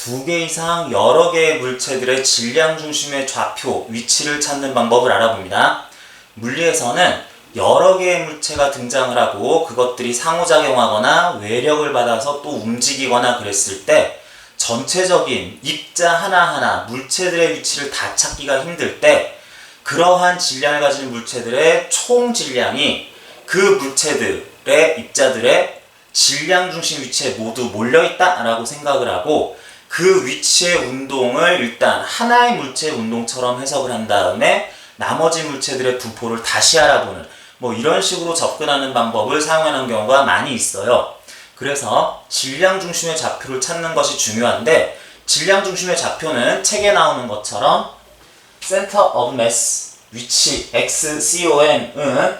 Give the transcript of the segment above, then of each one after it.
두 개 이상 여러 개의 물체들의 질량 중심의 좌표, 위치를 찾는 방법을 알아봅니다. 물리에서는 여러 개의 물체가 등장을 하고 그것들이 상호작용하거나 외력을 받아서 또 움직이거나 그랬을 때 전체적인 입자 하나하나 물체들의 위치를 다 찾기가 힘들 때 그러한 질량을 가진 물체들의 총 질량이 그 물체들의 입자들의 질량 중심 위치에 모두 몰려있다 라고 생각을 하고 그 위치의 운동을 일단 하나의 물체의 운동처럼 해석을 한 다음에 나머지 물체들의 분포를 다시 알아보는 뭐 이런 식으로 접근하는 방법을 사용하는 경우가 많이 있어요. 그래서 질량 중심의 좌표를 찾는 것이 중요한데 질량 중심의 좌표는 책에 나오는 것처럼 Center of Mass 위치 XCOM은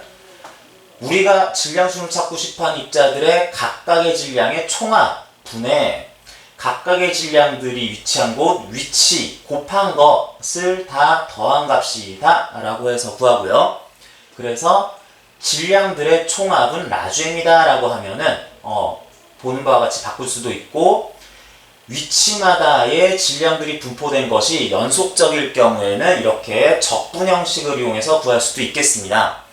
우리가 질량 중심을 찾고 싶어하는 입자들의 각각의 질량의 총합 분의 각각의 질량들이 위치한 곳 위치 곱한 것을 다 더한 값이다 라고 해서 구하고요. 그래서 질량들의 총합은 라주입니다 라고 하면은 보는 바와 같이 바꿀 수도 있고 위치마다의 질량들이 분포된 것이 연속적일 경우에는 이렇게 적분 형식을 이용해서 구할 수도 있겠습니다.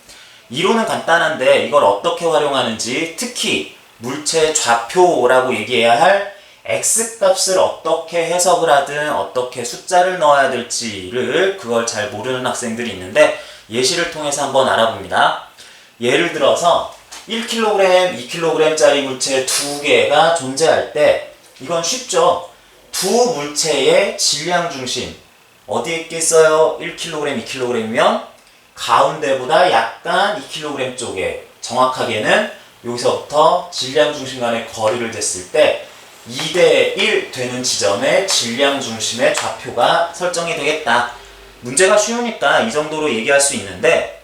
이론은 간단한데 이걸 어떻게 활용하는지 특히 물체 좌표라고 얘기해야 할 X값을 어떻게 해석을 하든 어떻게 숫자를 넣어야 될지를 그걸 잘 모르는 학생들이 있는데 예시를 통해서 한번 알아봅니다. 예를 들어서 1kg, 2kg짜리 물체 두 개가 존재할 때 이건 쉽죠. 두 물체의 질량 중심 어디에 있겠어요? 1kg, 2kg이면 가운데보다 약간 2kg 쪽에 정확하게는 여기서부터 질량 중심 간의 거리를 쟀을 때 2대1 되는 지점에 질량 중심의 좌표가 설정이 되겠다. 문제가 쉬우니까 이 정도로 얘기할 수 있는데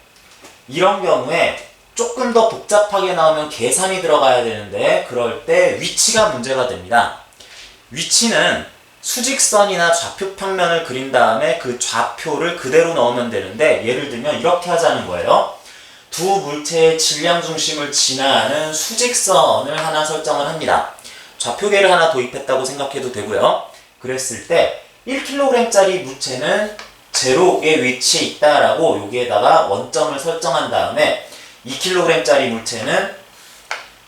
이런 경우에 조금 더 복잡하게 나오면 계산이 들어가야 되는데 그럴 때 위치가 문제가 됩니다. 위치는 수직선이나 좌표 평면을 그린 다음에 그 좌표를 그대로 넣으면 되는데 예를 들면 이렇게 하자는 거예요. 두 물체의 질량 중심을 지나는 수직선을 하나 설정을 합니다. 좌표계를 하나 도입했다고 생각해도 되고요. 그랬을 때 1kg짜리 물체는 제로의 위치에 있다라고 여기에다가 원점을 설정한 다음에 2kg짜리 물체는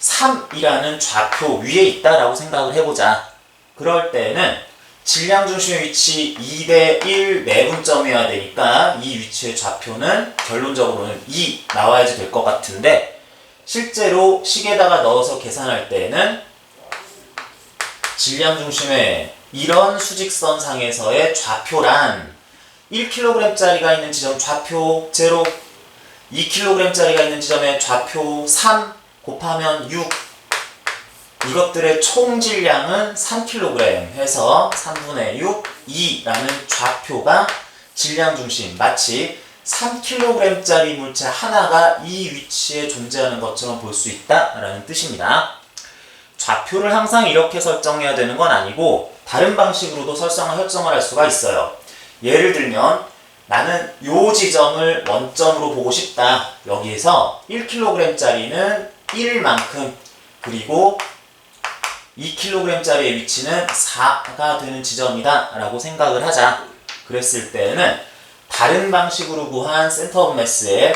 3이라는 좌표 위에 있다라고 생각을 해보자. 그럴 때는 질량 중심의 위치 2대1 내분점이어야 되니까 이 위치의 좌표는 결론적으로는 2 나와야지 될 것 같은데 실제로 식에다가 넣어서 계산할 때는 질량 중심의 이런 수직선 상에서의 좌표란 1kg짜리가 있는 지점 좌표 0, 2kg짜리가 있는 지점의 좌표 3 곱하면 6 이것들의 총 질량은 3kg 해서 3분의 6, 2라는 좌표가 질량 중심 마치 3kg짜리 물체 하나가 이 위치에 존재하는 것처럼 볼 수 있다라는 뜻입니다. 좌표를 항상 이렇게 설정해야 되는 건 아니고 다른 방식으로도 설정을 할 수가 있어요. 예를 들면 나는 이 지점을 원점으로 보고 싶다. 여기에서 1kg짜리는 1만큼 그리고 2kg짜리의 위치는 4가 되는 지점이다 라고 생각을 하자. 그랬을 때는 다른 방식으로 구한 센터 오브 매스의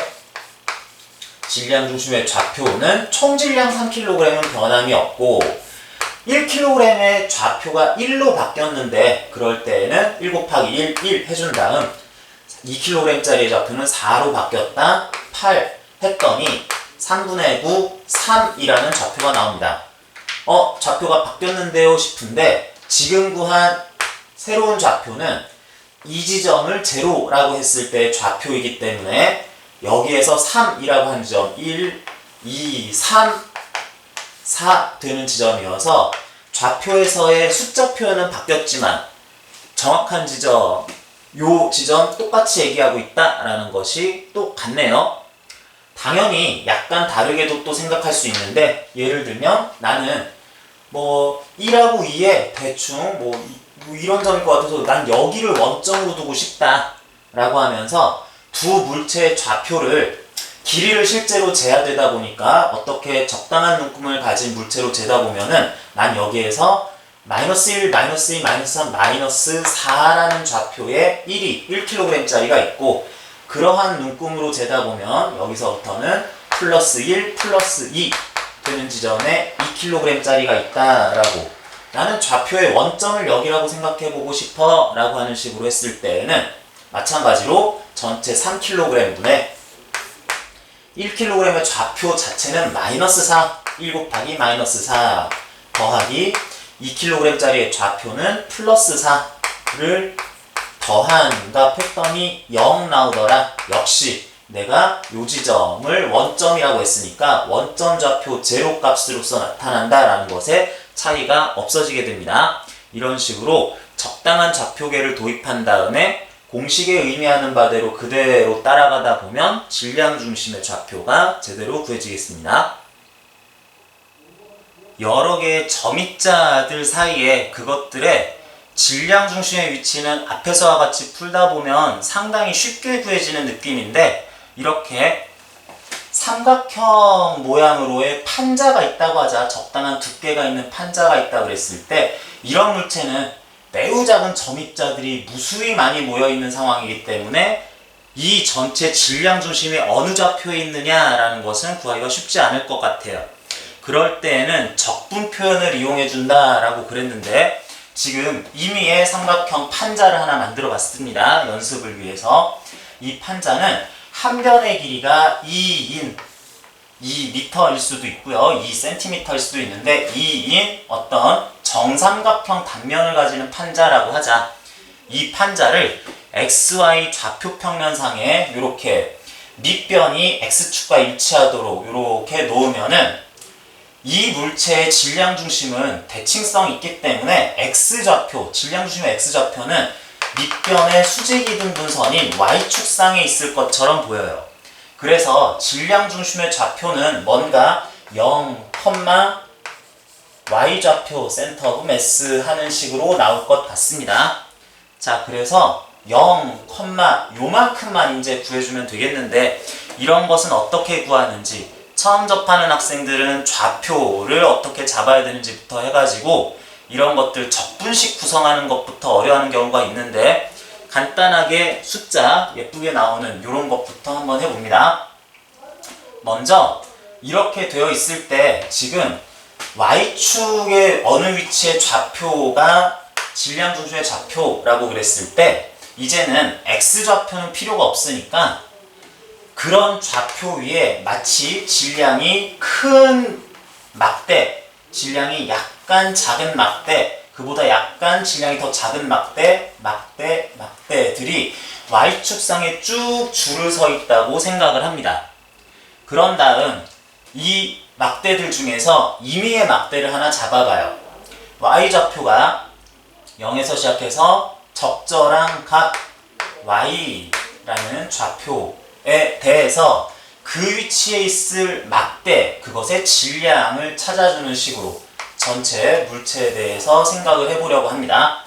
질량 중심의 좌표는 총 질량 3kg은 변함이 없고 1kg의 좌표가 1로 바뀌었는데 그럴 때는 1 곱하기 1 해준 다음 2kg짜리의 좌표는 4로 바뀌었다 8 했더니 3분의 9, 3이라는 좌표가 나옵니다. 좌표가 바뀌었는데요 싶은데 지금 구한 새로운 좌표는 이 지점을 제로라고 했을 때 좌표이기 때문에 여기에서 3이라고 한 지점 1, 2, 3, 4 되는 지점이어서 좌표에서의 숫자 표현은 바뀌었지만 정확한 지점, 요 지점 똑같이 얘기하고 있다라는 것이 또 같네요. 당연히 약간 다르게도 또 생각할 수 있는데 예를 들면 나는 1하고 2에 대충 이런 점일 것 같아서 난 여기를 원점으로 두고 싶다 라고 하면서 두 물체의 좌표를 길이를 실제로 재야 되다 보니까 어떻게 적당한 눈금을 가진 물체로 재다 보면은 난 여기에서 마이너스 1, 마이너스 2, 마이너스 3, 마이너스 4라는 좌표에 1kg짜리가 있고 그러한 눈금으로 재다 보면 여기서부터는 플러스 1, 플러스 2 되는 지점에 2kg짜리가 있다라고 나는 좌표의 원점을 여기라고 생각해보고 싶어 라고 하는 식으로 했을 때에는 마찬가지로 전체 3kg분에 1kg의 좌표 자체는 마이너스 4, 1 곱하기 마이너스 4 더하기 2kg짜리의 좌표는 플러스 4를 더한가 했더니 0 나오더라. 역시 내가 요 지점을 원점이라고 했으니까 원점 좌표 제로 값으로서 나타난다라는 것에 차이가 없어지게 됩니다. 이런 식으로 적당한 좌표계를 도입한 다음에 공식에 의미하는 바대로 그대로 따라가다 보면 질량 중심의 좌표가 제대로 구해지겠습니다. 여러 개의 점입자들 사이에 그것들의 질량 중심의 위치는 앞에서와 같이 풀다 보면 상당히 쉽게 구해지는 느낌인데 이렇게 삼각형 모양으로의 판자가 있다고 하자. 적당한 두께가 있는 판자가 있다고 그랬을 때 이런 물체는 매우 작은 점입자들이 무수히 많이 모여있는 상황이기 때문에 이 전체 질량 중심이 어느 좌표에 있느냐라는 것은 구하기가 쉽지 않을 것 같아요. 그럴 때에는 적분 표현을 이용해 준다라고 그랬는데 지금 임의의 삼각형 판자를 하나 만들어 봤습니다. 연습을 위해서. 이 판자는 한 변의 길이가 2인 2m일 수도 있고요. 2cm일 수도 있는데 2인 어떤 정삼각형 단면을 가지는 판자라고 하자. 이 판자를 XY 좌표 평면상에 이렇게 밑변이 X축과 일치하도록 이렇게 놓으면은 이 물체의 질량 중심은 대칭성이 있기 때문에 X좌표, 질량 중심의 X좌표는 밑변의 수직이 든 분선인 Y축상에 있을 것처럼 보여요. 그래서 질량 중심의 좌표는 뭔가 0, Y좌표 센터 오브 매스 하는 식으로 나올 것 같습니다. 자, 그래서 0, 요만큼만 이제 구해주면 되겠는데 이런 것은 어떻게 구하는지 처음 접하는 학생들은 좌표를 어떻게 잡아야 되는지부터 해가지고 이런 것들 적분식 구성하는 것부터 어려워하는 경우가 있는데 간단하게 숫자 예쁘게 나오는 이런 것부터 한번 해봅니다. 먼저 이렇게 되어 있을 때 지금 Y축의 어느 위치의 좌표가 질량 중심의 좌표라고 그랬을 때 이제는 X좌표는 필요가 없으니까 그런 좌표 위에 마치 질량이 큰 막대, 질량이 약간 작은 막대, 그보다 약간 질량이 더 작은 막대들이 Y축상에 쭉 줄을 서 있다고 생각을 합니다. 그런 다음 이 막대들 중에서 임의의 막대를 하나 잡아봐요. Y좌표가 0에서 시작해서 적절한 각 Y라는 좌표에 대해서 그 위치에 있을 막대, 그것의 질량을 찾아주는 식으로 전체 물체에 대해서 생각을 해보려고 합니다.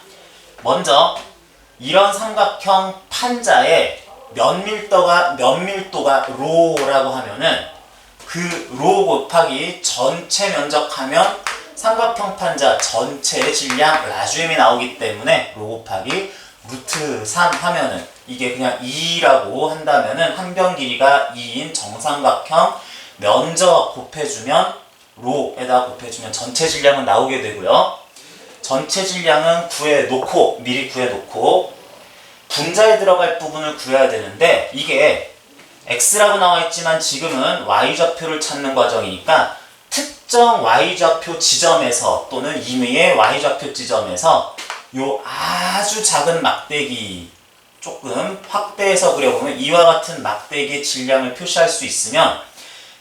먼저 이런 삼각형 판자의 면밀도가 로라고 하면은 그 로 곱하기 전체 면적하면 삼각형 판자 전체의 질량 라주임이 나오기 때문에 로 곱하기 루트 3 하면은 이게 그냥 2라고 한다면은 한 변 길이가 2인 정삼각형 면적 곱해주면 로에다 곱해주면 전체 질량은 나오게 되고요. 전체 질량은 미리 구해놓고 분자에 들어갈 부분을 구해야 되는데 이게 X라고 나와있지만 지금은 Y좌표를 찾는 과정이니까 특정 Y좌표 지점에서 또는 임의의 Y좌표 지점에서 요 아주 작은 막대기 조금 확대해서 그려보면 이와 같은 막대기의 질량을 표시할 수 있으면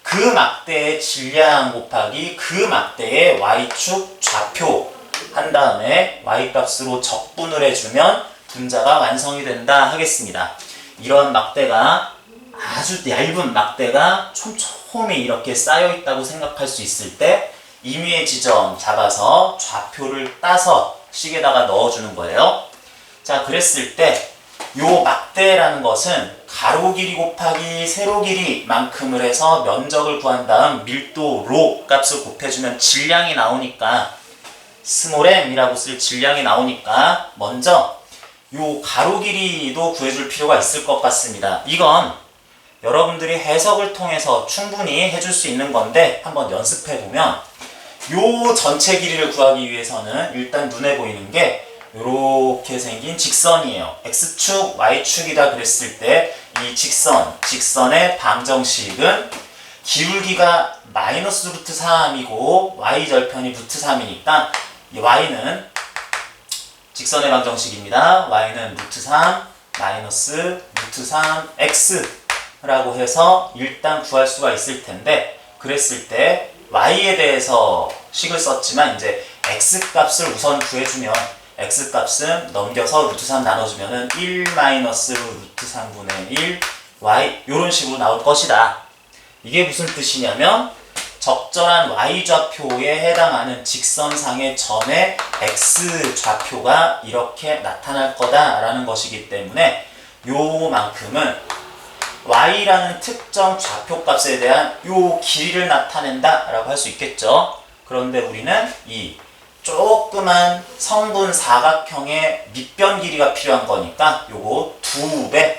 그 막대의 질량 곱하기 그 막대의 Y축 좌표 한 다음에 Y값으로 적분을 해주면 분자가 완성이 된다 하겠습니다. 이런 막대가 아주 얇은 막대가 촘촘히 이렇게 쌓여있다고 생각할 수 있을 때 임의의 지점 잡아서 좌표를 따서 식에다가 넣어주는 거예요. 자, 그랬을 때 요 막대라는 것은 가로 길이 곱하기 세로 길이만큼을 해서 면적을 구한 다음 밀도 로 값을 곱해주면 질량이 나오니까 스몰 m이라고 쓸 질량이 나오니까 먼저 요 가로 길이도 구해줄 필요가 있을 것 같습니다. 이건 여러분들이 해석을 통해서 충분히 해줄 수 있는 건데 한번 연습해보면 요 전체 길이를 구하기 위해서는 일단 눈에 보이는 게 이렇게 생긴 직선이에요. x축, y축이다 그랬을 때 이 직선의 방정식은 기울기가 마이너스 루트 3이고 y절편이 루트 3이니까 y는 직선의 방정식입니다. y는 루트 3 마이너스 루트 3 x라고 해서 일단 구할 수가 있을 텐데 그랬을 때 y에 대해서 식을 썼지만 이제 x 값을 우선 구해주면 x 값은 넘겨서 루트 3 나눠주면은 1 마이너스 루트 3분의 1 y 요런 식으로 나올 것이다. 이게 무슨 뜻이냐면 적절한 y좌표에 해당하는 직선상의 점의 x좌표가 이렇게 나타날 거다라는 것이기 때문에 요만큼은 y라는 특정 좌표값에 대한 요 길이를 나타낸다라고 할 수 있겠죠. 그런데 우리는 이 조그만 성분 사각형의 밑변 길이가 필요한 거니까 요거 2배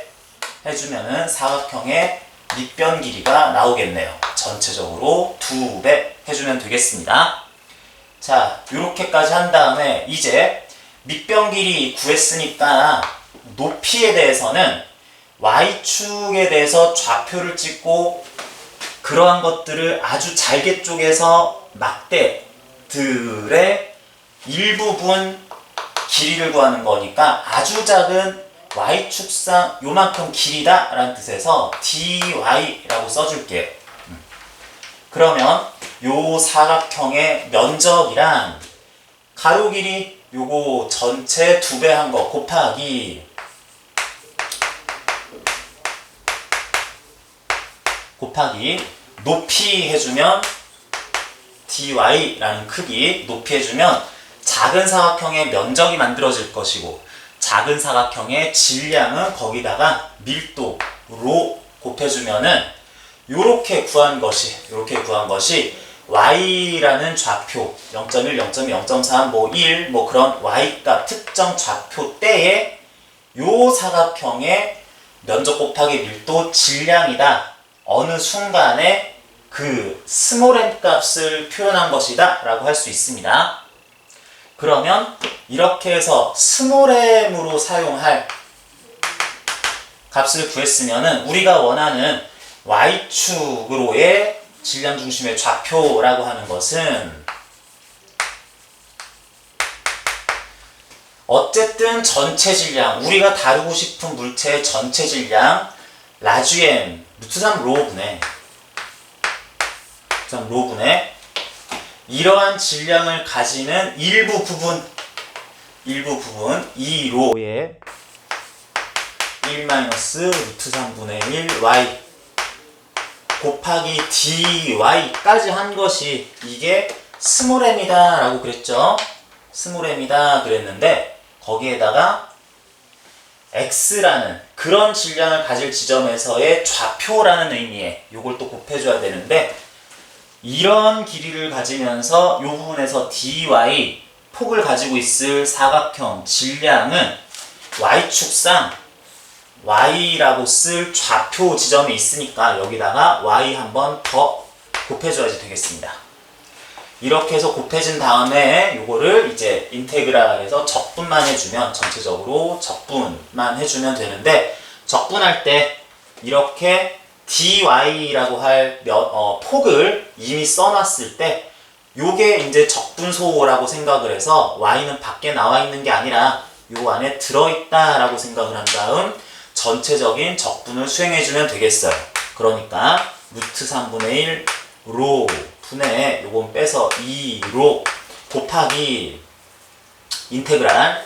해주면은 사각형의 밑변 길이가 나오겠네요. 전체적으로 2배 해주면 되겠습니다. 자, 요렇게까지 한 다음에 이제 밑변 길이 구했으니까 높이에 대해서는 y축에 대해서 좌표를 찍고 그러한 것들을 아주 잘게 쪼개서 막대들의 일부분 길이를 구하는 거니까 아주 작은 y축상 요만큼 길이다 라는 뜻에서 dy라고 써줄게요. 그러면 요 사각형의 면적이랑 가로 길이 요거 전체 2배 한 거 곱하기 높이 해주면 dy라는 크기 높이 해주면 작은 사각형의 면적이 만들어질 것이고 작은 사각형의 질량은 거기다가 밀도로 곱해주면은 요렇게 구한 것이 y라는 좌표 0.1, 0.2, 0.3, 뭐 1, 뭐 그런 y값 특정 좌표 때에 요 사각형의 면적 곱하기 밀도 질량이다. 어느 순간에 그 스몰 m 값을 표현한 것이다 라고 할 수 있습니다. 그러면 이렇게 해서 스몰 m으로 사용할 값을 구했으면은 우리가 원하는 y축으로의 질량 중심의 좌표라고 하는 것은 어쨌든 전체 질량, 우리가 다루고 싶은 물체의 전체 질량 라지 m 루트 3 로분의 이러한 질량을 가지는 일부 부분 2로의 1 마이너스 루트 3분의 1 y 곱하기 dy까지 한 것이 이게 스몰 m이다 라고 그랬죠. 스몰 m이다 그랬는데 거기에다가 x라는 그런 질량을 가질 지점에서의 좌표라는 의미에 요걸 또 곱해줘야 되는데 이런 길이를 가지면서 이 부분에서 dy 폭을 가지고 있을 사각형 질량은 y축상 y라고 쓸 좌표 지점이 있으니까 여기다가 y 한 번 더 곱해줘야지 되겠습니다. 이렇게 해서 곱해진 다음에 요거를 이제 인테그랄해서 적분만 해주면 전체적으로 적분만 해주면 되는데 적분할 때 이렇게 dy라고 할 폭을 이미 써놨을 때 요게 이제 적분소라고 생각을 해서 y는 밖에 나와 있는 게 아니라 요 안에 들어있다 라고 생각을 한 다음 전체적인 적분을 수행해주면 되겠어요. 그러니까 루트 3분의 1 로 분의 요건 빼서 2로 곱하기 인테그랄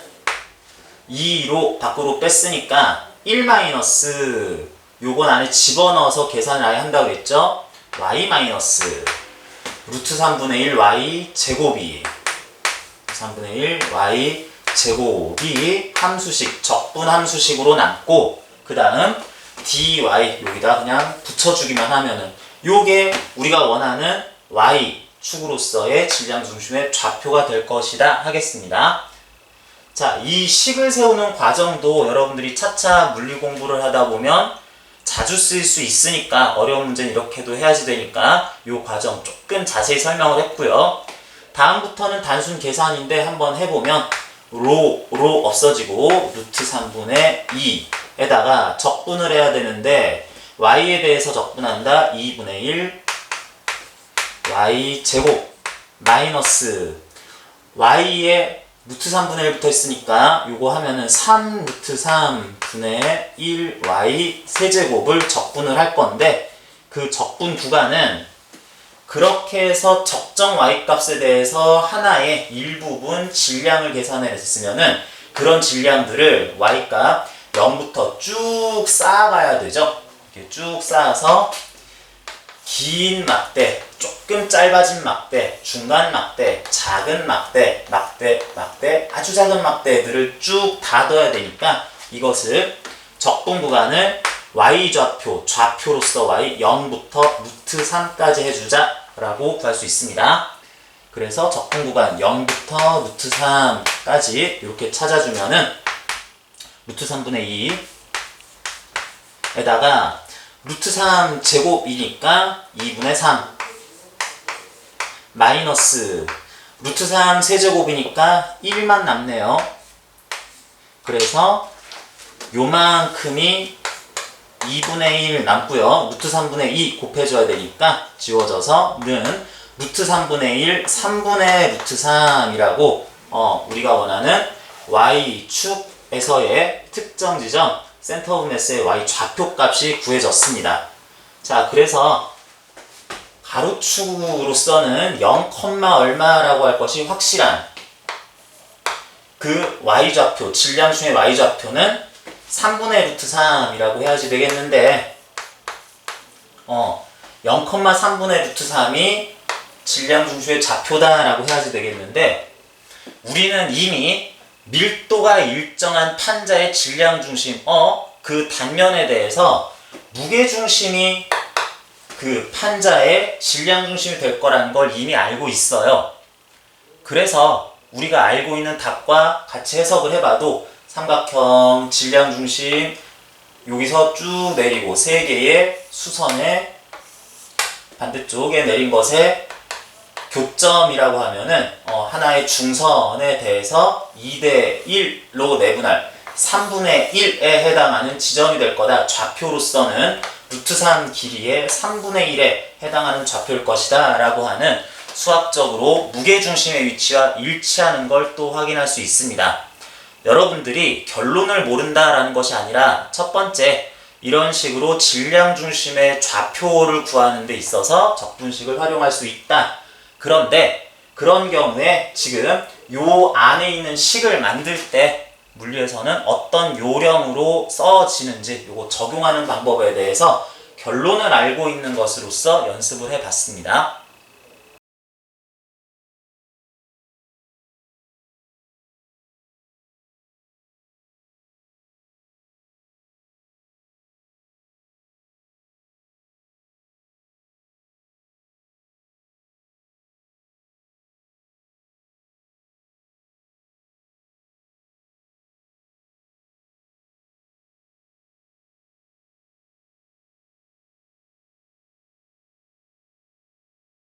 2로 밖으로 뺐으니까 1 마이너스 요건 안에 집어넣어서 계산을 아예 한다고 했죠. y 마이너스 루트 3분의 1 y 제곱이 3분의 1 y 제곱이 함수식 적분 함수식으로 남고 그 다음 dy 여기다 그냥 붙여주기만 하면은 요게 우리가 원하는 y 축으로서의 질량 중심의 좌표가 될 것이다 하겠습니다. 자, 이 식을 세우는 과정도 여러분들이 차차 물리 공부를 하다 보면 자주 쓸 수 있으니까 어려운 문제는 이렇게도 해야지 되니까 이 과정 조금 자세히 설명을 했고요. 다음부터는 단순 계산인데 한번 해보면 로 없어지고 루트 3분의 2에다가 적분을 해야 되는데 y에 대해서 적분한다. 2분의 1 y제곱 마이너스 y에 루트 3분의 1 붙어 있으니까 요거 하면은 3 루트 3분의 1 y 세제곱을 적분을 할 건데 그 적분 구간은 그렇게 해서 적정 y값에 대해서 하나의 일부분 질량을 계산했으면은 그런 질량들을 y값 0부터 쭉 쌓아가야 되죠. 이렇게 쭉 쌓아서 긴 막대, 조금 짧아진 막대, 중간 막대, 작은 막대, 아주 작은 막대들을 쭉 닫아야 되니까 이것을 적분 구간을 y좌표, 좌표로서 y 0부터 루트 3까지 해주자 라고 구할 수 있습니다. 그래서 적분 구간 0부터 루트 3까지 이렇게 찾아주면은 루트 3분의 2에다가 루트 3 제곱이니까 2분의 3 마이너스 루트 3 세제곱이니까 1만 남네요. 그래서 요만큼이 2분의 1 남고요. 루트 3분의 2 곱해줘야 되니까 지워져서 는 루트 3분의 1 3분의 루트 3이라고 우리가 원하는 y축에서의 특정 지점 센터 오브 매스의 y 좌표 값이 구해졌습니다. 자, 그래서 가로축으로서는 0, 얼마라고 할 것이 확실한 그 y좌표, 질량 중의 y좌표는 3분의 루트 3이라고 해야지 되겠는데 0,3분의 루트 3이 질량 중심의 좌표다라고 해야지 되겠는데 우리는 이미 밀도가 일정한 판자의 질량 중심 그 단면에 대해서 무게 중심이 그 판자의 질량 중심이 될 거라는 걸 이미 알고 있어요. 그래서 우리가 알고 있는 답과 같이 해석을 해봐도 삼각형 질량 중심 여기서 쭉 내리고 세 개의 수선의 반대쪽에 내린 것에 교점이라고 하면은 하나의 중선에 대해서 2대 1로 내분할 3분의 1에 해당하는 지점이 될 거다. 좌표로서는 루트 3 길이의 3분의 1에 해당하는 좌표일 것이다 라고 하는 수학적으로 무게중심의 위치와 일치하는 걸 또 확인할 수 있습니다. 여러분들이 결론을 모른다라는 것이 아니라 첫 번째 이런 식으로 질량 중심의 좌표를 구하는 데 있어서 적분식을 활용할 수 있다. 그런데 그런 경우에 지금 요 안에 있는 식을 만들 때 물리에서는 어떤 요령으로 써지는지 요거 적용하는 방법에 대해서 결론을 알고 있는 것으로서 연습을 해봤습니다.